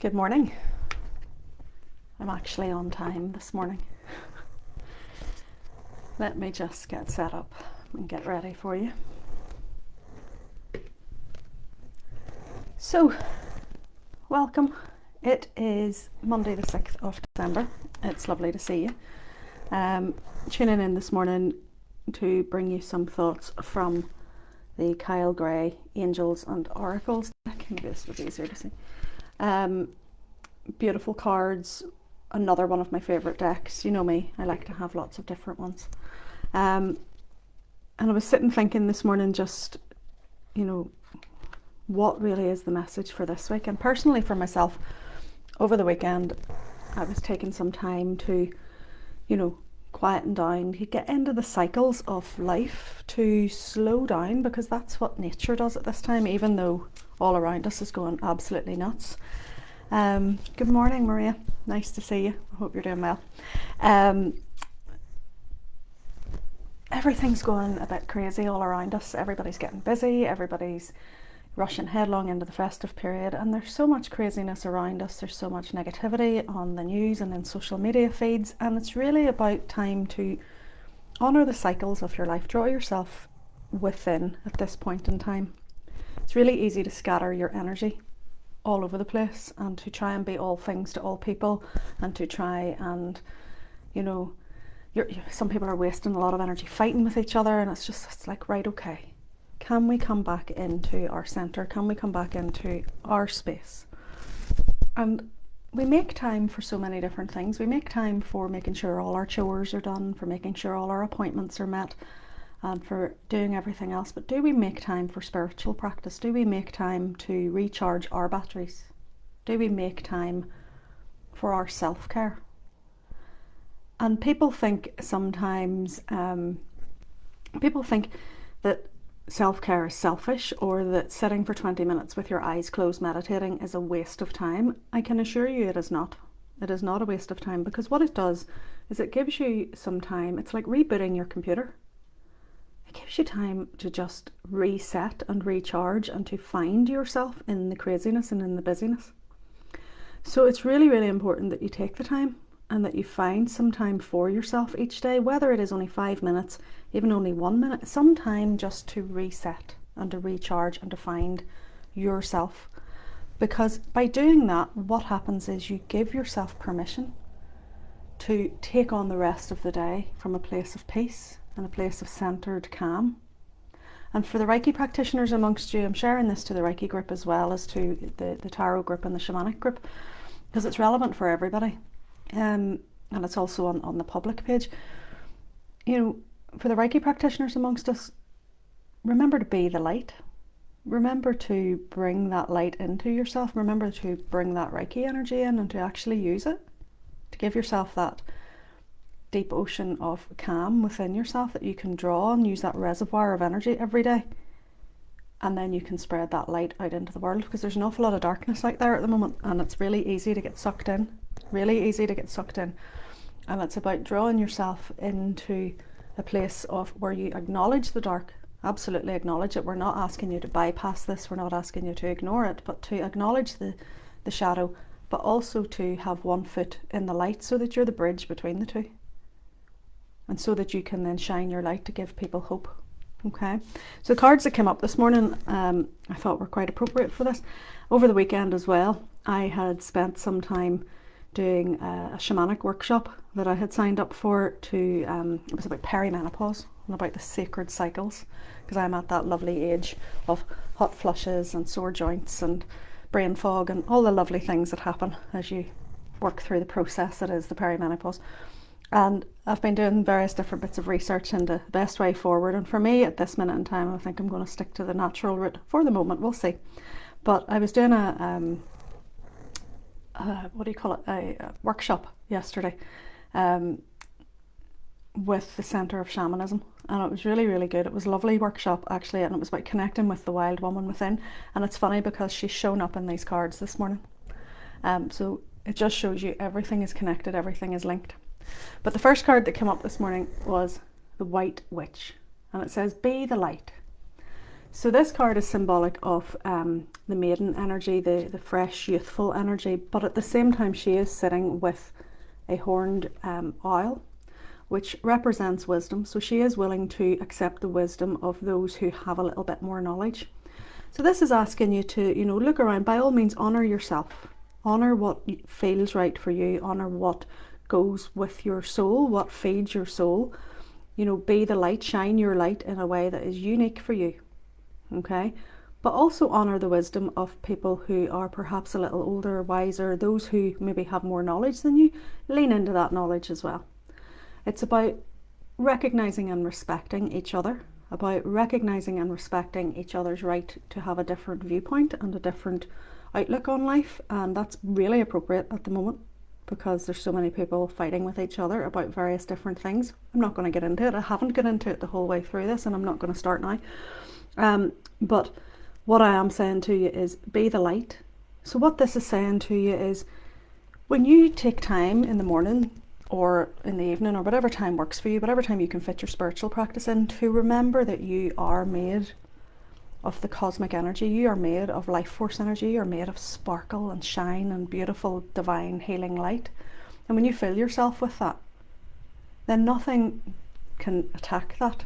Good morning. I'm actually on time this morning. Let me just get set up and get ready for you. So, welcome. It is Monday the 6th of December. It's lovely to see you. Tuning in this morning to bring you some thoughts from the Kyle Gray Angels and Oracles deck. Maybe this was easier to see. Beautiful cards, another one of my favourite decks. You know me, I like to have lots of different ones. And I was sitting thinking this morning just, what really is the message for this week? And personally for myself, over the weekend, I was taking some time to, quieten down, to get into the cycles of life, to slow down, because that's what nature does at this time, even though all around us is going absolutely nuts. Good morning, Maria. Nice to see you. I hope you're doing well. Everything's going a bit crazy all around us. Everybody's getting busy. Everybody's rushing headlong into the festive period, and there's so much craziness around us. There's so much negativity on the news and in social media feeds, and it's really about time to honour the cycles of your life. Draw yourself within at this point in time. It's really easy to scatter your energy all over the place and to try and be all things to all people, and to try and, some people are wasting a lot of energy fighting with each other, and it's like, right, okay, can we come back into our centre? Can we come back into our space? And we make time for so many different things. We make time for making sure all our chores are done, for making sure all our appointments are met, and for doing everything else. But do we make time for spiritual practice? Do we make time to recharge our batteries? Do we make time for our self-care? And people think sometimes, that self-care is selfish, or that sitting for 20 minutes with your eyes closed meditating is a waste of time. I can assure you it is not. It is not a waste of time, because what it does is it gives you some time. It's like rebooting your computer. It gives you time to just reset and recharge and to find yourself in the craziness and in the busyness. So it's really, really important that you take the time and that you find some time for yourself each day, whether it is only 5 minutes, even only 1 minute, some time just to reset and to recharge and to find yourself. Because by doing that, what happens is you give yourself permission to take on the rest of the day from a place of peace and a place of centered calm. And for the Reiki practitioners amongst you, I'm sharing this to the Reiki group as well as to the Tarot group and the Shamanic group, because it's relevant for everybody. And it's also on the public page. For the Reiki practitioners amongst us, remember to be the light. Remember to bring that light into yourself. Remember to bring that Reiki energy in and to actually use it, to give yourself that deep ocean of calm within yourself that you can draw and use that reservoir of energy every day. And then you can spread that light out into the world, because there's an awful lot of darkness out there at the moment, and it's really easy to get sucked in. Really easy to get sucked in. And it's about drawing yourself into a place of where you acknowledge the dark. Absolutely acknowledge it. We're not asking you to bypass this. We're not asking you to ignore it, but to acknowledge the shadow, but also to have one foot in the light so that you're the bridge between the two. And so that you can then shine your light to give people hope. Okay, so the cards that came up this morning, I thought were quite appropriate for this. Over the weekend as well, I had spent some time doing a shamanic workshop that I had signed up for to, it was about perimenopause and about the sacred cycles, because I'm at that lovely age of hot flushes and sore joints and brain fog and all the lovely things that happen as you work through the process that is the perimenopause. And I've been doing various different bits of research into the best way forward, and for me at this minute in time, I think I'm going to stick to the natural route for the moment. We'll see. But I was doing a workshop yesterday with the Centre of Shamanism, and it was really, really good. It was a lovely workshop actually, and it was about connecting with the wild woman within. And it's funny because she's shown up in these cards this morning. So it just shows you everything is connected, everything is linked. But the first card that came up this morning was the White Witch, and it says, be the light. So this card is symbolic of the maiden energy, the fresh, youthful energy, but at the same time she is sitting with a horned owl, which represents wisdom. So she is willing to accept the wisdom of those who have a little bit more knowledge. So this is asking you to, look around. By all means, honour yourself. Honour what feels right for you. Honour what goes with your soul, what feeds your soul. Be the light, shine your light in a way that is unique for you. Okay? But also honour the wisdom of people who are perhaps a little older, wiser, those who maybe have more knowledge than you. Lean into that knowledge as well. It's about recognising and respecting each other, about recognising and respecting each other's right to have a different viewpoint and a different outlook on life. And that's really appropriate at the moment because there's so many people fighting with each other about various different things. I'm not going to get into it. I haven't got into it the whole way through this, and I'm not going to start now. But what I am saying to you is be the light. So what this is saying to you is when you take time in the morning or in the evening or whatever time works for you, whatever time you can fit your spiritual practice in, to remember that you are made of the cosmic energy. You are made of life force energy. You're made of sparkle and shine and beautiful divine healing light. And when you fill yourself with that, then nothing can attack that.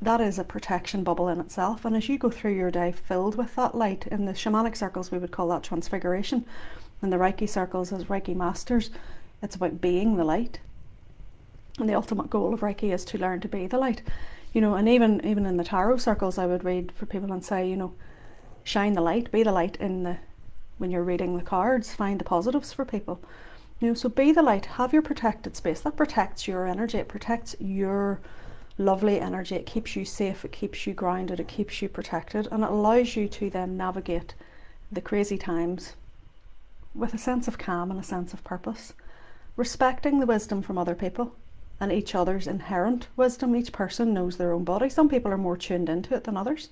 That is a protection bubble in itself. And as you go through your day filled with that light, in the shamanic circles we would call that transfiguration. In the Reiki circles as Reiki masters, it's about being the light. And the ultimate goal of Reiki is to learn to be the light. And even in the tarot circles I would read for people and say, shine the light, be the light when you're reading the cards, find the positives for people. So be the light, have your protected space. That protects your energy, it protects your lovely energy, it keeps you safe, it keeps you grounded, it keeps you protected, and it allows you to then navigate the crazy times with a sense of calm and a sense of purpose, respecting the wisdom from other people and each other's inherent wisdom. Each person knows their own body. Some people are more tuned into it than others,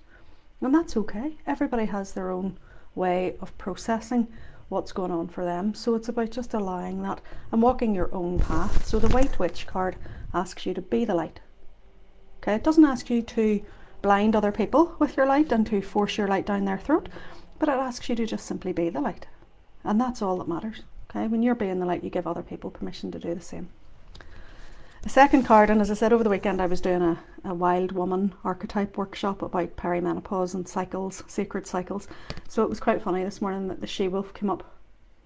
and that's okay. Everybody has their own way of processing what's going on for them. So it's about just allowing that and walking your own path. So the White Witch card asks you to be the light. Okay, it doesn't ask you to blind other people with your light and to force your light down their throat, but it asks you to just simply be the light. And that's all that matters. Okay, when you're being the light, you give other people permission to do the same. The second card, and as I said, over the weekend I was doing a wild woman archetype workshop about perimenopause and cycles, sacred cycles. So it was quite funny this morning that the she-wolf came up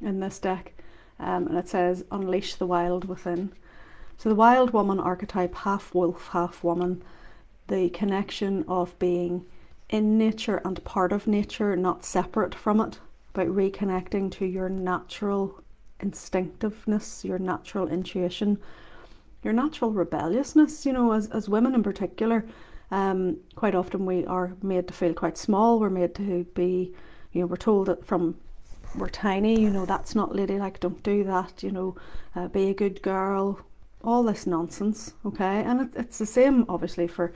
in this deck, and it says, unleash the wild within. So the wild woman archetype, half wolf, half woman, the connection of being in nature and part of nature, not separate from it, about reconnecting to your natural instinctiveness, your natural intuition, your natural rebelliousness. As women in particular, quite often we are made to feel quite small. We're made to be, we're told that from we're tiny, that's not ladylike, don't do that, be a good girl, all this nonsense. Okay, and it's the same obviously for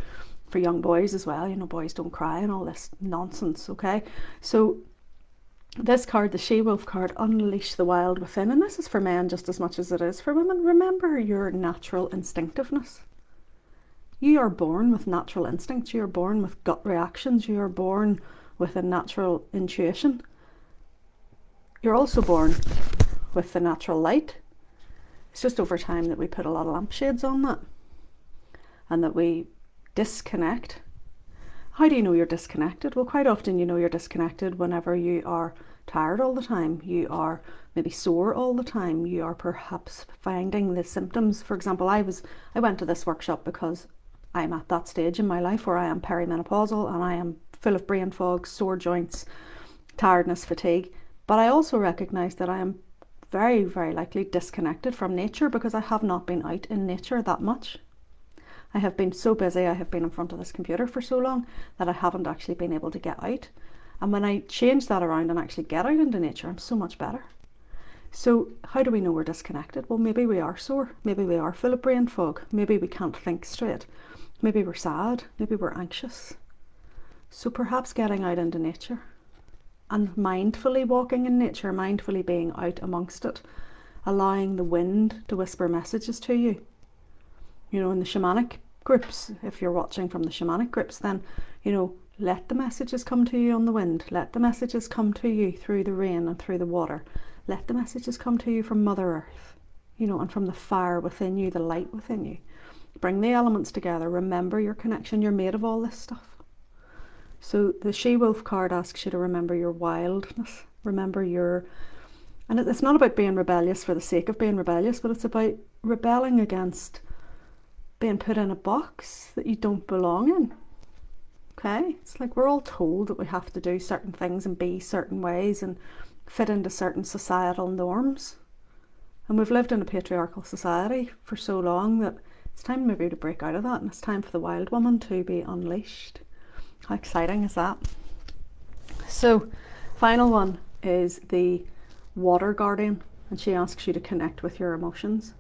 young boys as well. Boys don't cry and all this nonsense. Okay, so this card, the she-wolf card, unleash the wild within, and this is for men just as much as it is for women. Remember your natural instinctiveness. You are born with natural instincts. You are born with gut reactions. You are born with a natural intuition. You're also born with the natural light. It's just over time that we put a lot of lampshades on that and that we disconnect. How do you know you're disconnected? Well, quite often you know you're disconnected whenever you are tired all the time, you are maybe sore all the time, you are perhaps finding the symptoms. For example, I went to this workshop because I'm at that stage in my life where I am perimenopausal and I am full of brain fog, sore joints, tiredness, fatigue. But I also recognise that I am very, very likely disconnected from nature because I have not been out in nature that much. I have been so busy, I have been in front of this computer for so long that I haven't actually been able to get out. And when I change that around and actually get out into nature, I'm so much better. So how do we know we're disconnected? Well, maybe we are sore, maybe we are full of brain fog, maybe we can't think straight, maybe we're sad, maybe we're anxious. So perhaps getting out into nature and mindfully walking in nature, mindfully being out amongst it, allowing the wind to whisper messages to you. In the shamanic groups, if you're watching from the shamanic groups, then Let the messages come to you on the wind. Let the messages come to you through the rain and through the water. Let the messages come to you from Mother Earth, you know, and from the fire within you, the light within you. Bring the elements together. Remember your connection. You're made of all this stuff. So the She-Wolf card asks you to remember your wildness. Remember your... And it's not about being rebellious for the sake of being rebellious, but it's about rebelling against being put in a box that you don't belong in. Okay? It's like we're all told that we have to do certain things and be certain ways and fit into certain societal norms. And we've lived in a patriarchal society for so long that it's time maybe to break out of that, and it's time for the wild woman to be unleashed. How exciting is that? So, final one is the Water Guardian, and she asks you to connect with your emotions.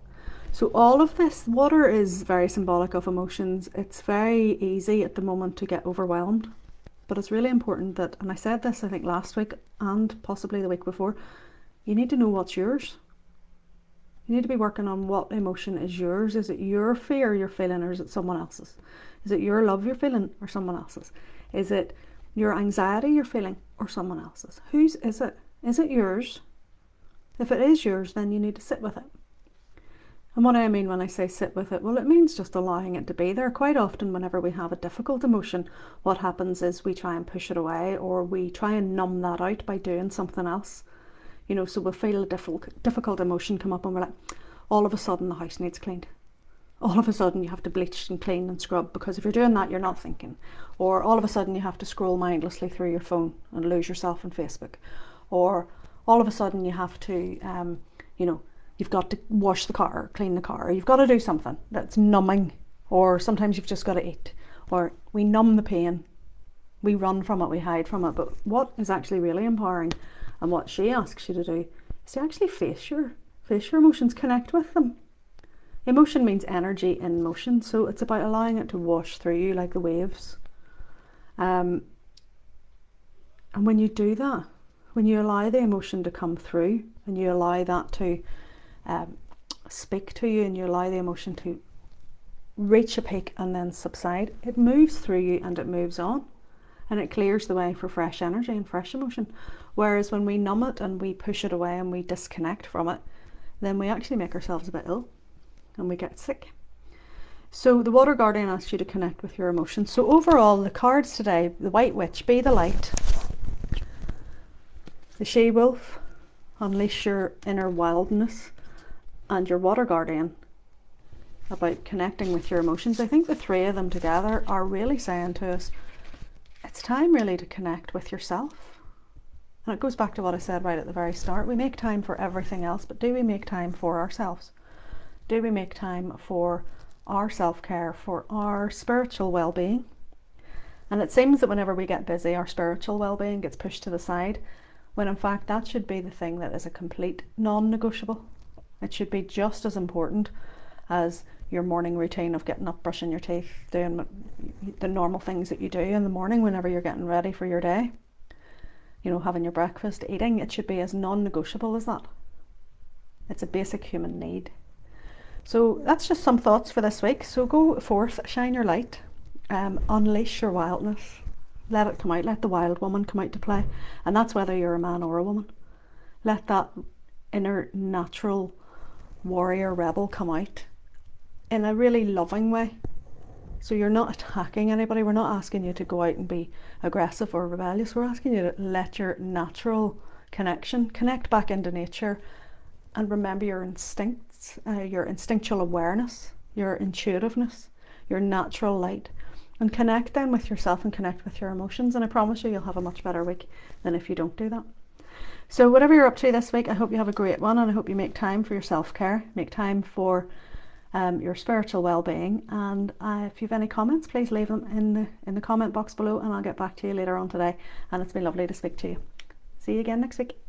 So all of this, water is very symbolic of emotions. It's very easy at the moment to get overwhelmed, but it's really important that, and I said this I think last week and possibly the week before, you need to know what's yours. You need to be working on what emotion is yours. Is it your fear you're feeling, or is it someone else's? Is it your love you're feeling, or someone else's? Is it your anxiety you're feeling, or someone else's? Whose is it? Is it yours? If it is yours, then you need to sit with it. And what I mean when I say sit with it, well, it means just allowing it to be there. Quite often whenever we have a difficult emotion, what happens is we try and push it away, or we try and numb that out by doing something else. You know, so we'll feel a difficult emotion come up and we're like, all of a sudden the house needs cleaned. All of a sudden you have to bleach and clean and scrub, because if you're doing that, you're not thinking. Or all of a sudden you have to scroll mindlessly through your phone and lose yourself on Facebook. Or all of a sudden you have to, you know, you've got to wash the car, or clean the car, or you've got to do something that's numbing. Or sometimes you've just got to eat. Or we numb the pain. We run from it, we hide from it. But what is actually really empowering, and what she asks you to do, is to actually face your emotions, connect with them. Emotion means energy in motion, so it's about allowing it to wash through you like the waves. And when you do that, when you allow the emotion to come through, and you allow that to speak to you, and you allow the emotion to reach a peak and then subside, it moves through you and it moves on. And it clears the way for fresh energy and fresh emotion. Whereas when we numb it and we push it away and we disconnect from it, then we actually make ourselves a bit ill and we get sick. So the Water Guardian asks you to connect with your emotions. So overall, the cards today, the White Witch, be the light. The She-Wolf, unleash your inner wildness. And your Water Guardian, about connecting with your emotions. I think the three of them together are really saying to us, it's time really to connect with yourself. And it goes back to what I said right at the very start. We make time for everything else, but do we make time for ourselves? Do we make time for our self-care, for our spiritual well-being? And it seems that whenever we get busy, our spiritual well-being gets pushed to the side, when in fact that should be the thing that is a complete non-negotiable. It should be just as important as your morning routine of getting up, brushing your teeth, doing the normal things that you do in the morning whenever you're getting ready for your day. You know, having your breakfast, eating, it should be as non-negotiable as that. It's a basic human need. So that's just some thoughts for this week. So go forth, shine your light, unleash your wildness, let it come out, let the wild woman come out to play. And that's whether you're a man or a woman. Let that inner natural warrior rebel come out in a really loving way. So you're not attacking anybody. We're not asking you to go out and be aggressive or rebellious. We're asking you to let your natural connection connect back into nature and remember your instincts, your instinctual awareness, your intuitiveness, your natural light, and connect then with yourself and connect with your emotions. And I promise you, you'll have a much better week than if you don't do that. So whatever you're up to this week, I hope you have a great one, and I hope you make time for your self-care, make time for your spiritual well-being. And if you have any comments, please leave them in the comment box below, and I'll get back to you later on today. And it's been lovely to speak to you. See you again next week.